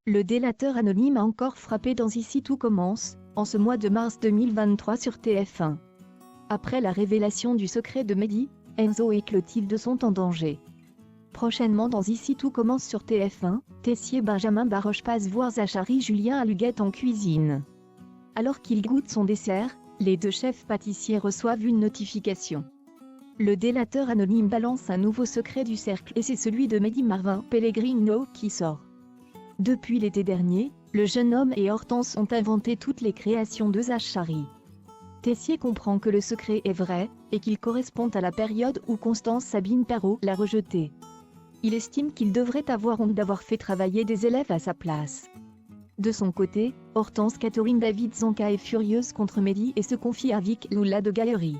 Le délateur anonyme a encore frappé dans Ici tout commence, en ce mois de mars 2023 sur TF1. Après la révélation du secret de Mehdi, Enzo et Clotilde sont en danger. Prochainement dans Ici tout commence sur TF1, Tessier Benjamin Baroche passe voir Zachary Julien Aluguette en cuisine. Alors qu'il goûte son dessert, les deux chefs pâtissiers reçoivent une notification. Le délateur anonyme balance un nouveau secret du cercle et c'est celui de Mehdi Marvin Pellegrino qui sort. Depuis l'été dernier, le jeune homme et Hortense ont inventé toutes les créations de Zachary. Tessier comprend que le secret est vrai, et qu'il correspond à la période où Constance Sabine Perrault l'a rejeté. Il estime qu'il devrait avoir honte d'avoir fait travailler des élèves à sa place. De son côté, Hortense Catherine David Zonka est furieuse contre Mehdi et se confie à Vic Lula de Galerie.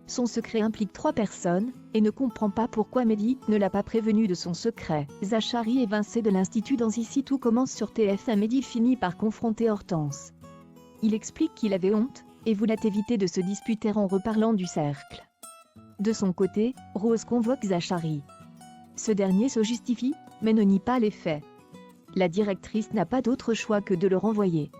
Son secret implique 3 personnes, et ne comprend pas pourquoi Mehdi ne l'a pas prévenu de son secret. Zachary évincé de l'Institut dans Ici tout commence sur TF1. Mehdi finit par confronter Hortense. Il explique qu'il avait honte, et voulait éviter de se disputer en reparlant du cercle. De son côté, Rose convoque Zachary. Ce dernier se justifie, mais ne nie pas les faits. La directrice n'a pas d'autre choix que de le renvoyer.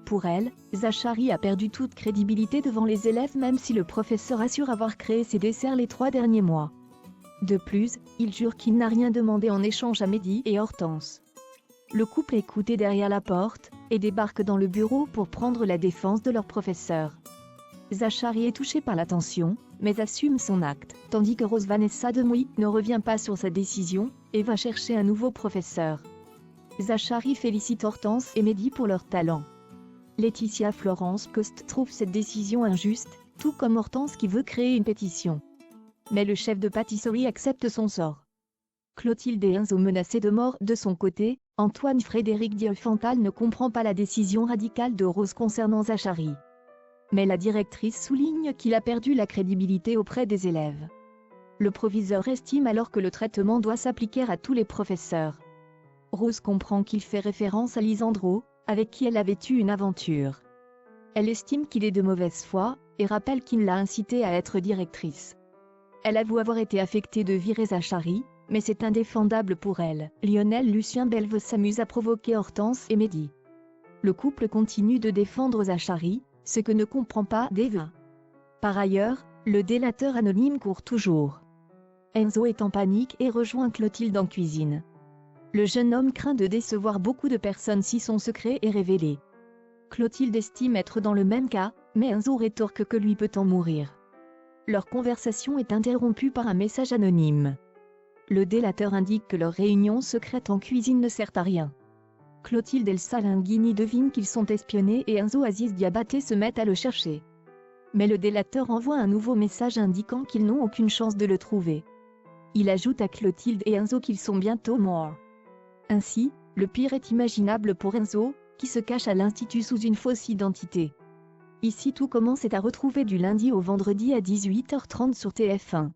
Pour elle, Zachary a perdu toute crédibilité devant les élèves même si le professeur assure avoir créé ses desserts les 3 derniers mois. De plus, il jure qu'il n'a rien demandé en échange à Mehdi et Hortense. Le couple est écouté derrière la porte, et débarque dans le bureau pour prendre la défense de leur professeur. Zachary est touché par la tension, mais assume son acte, tandis que Rose Vanessa Demouy ne revient pas sur sa décision, et va chercher un nouveau professeur. Zachary félicite Hortense et Mehdi pour leur talent. Laetitia Florence Coste trouve cette décision injuste, tout comme Hortense qui veut créer une pétition. Mais le chef de pâtisserie accepte son sort. Clotilde et Enzo menacés de mort de son côté, Antoine Frédéric Dieufantal ne comprend pas la décision radicale de Rose concernant Zachary. Mais la directrice souligne qu'il a perdu la crédibilité auprès des élèves. Le proviseur estime alors que le traitement doit s'appliquer à tous les professeurs. Rose comprend qu'il fait référence à Lisandro, avec qui elle avait eu une aventure. Elle estime qu'il est de mauvaise foi, et rappelle qu'il l'a incitée à être directrice. Elle avoue avoir été affectée de virer Zachary, mais c'est indéfendable pour elle. Lionel Lucien Belve s'amuse à provoquer Hortense et Mehdi. Le couple continue de défendre Zachary, ce que ne comprend pas Deva. Par ailleurs, le délateur anonyme court toujours. Enzo est en panique et rejoint Clotilde en cuisine. Le jeune homme craint de décevoir beaucoup de personnes si son secret est révélé. Clotilde estime être dans le même cas, mais Enzo rétorque que lui peut en mourir. Leur conversation est interrompue par un message anonyme. Le délateur indique que leur réunion secrète en cuisine ne sert à rien. Clotilde Elsa Linguini devine qu'ils sont espionnés et Enzo Aziz Diabaté se mettent à le chercher. Mais le délateur envoie un nouveau message indiquant qu'ils n'ont aucune chance de le trouver. Il ajoute à Clotilde et Enzo qu'ils sont bientôt morts. Ainsi, le pire est imaginable pour Enzo, qui se cache à l'Institut sous une fausse identité. Ici tout commence est à retrouver du lundi au vendredi à 18h30 sur TF1.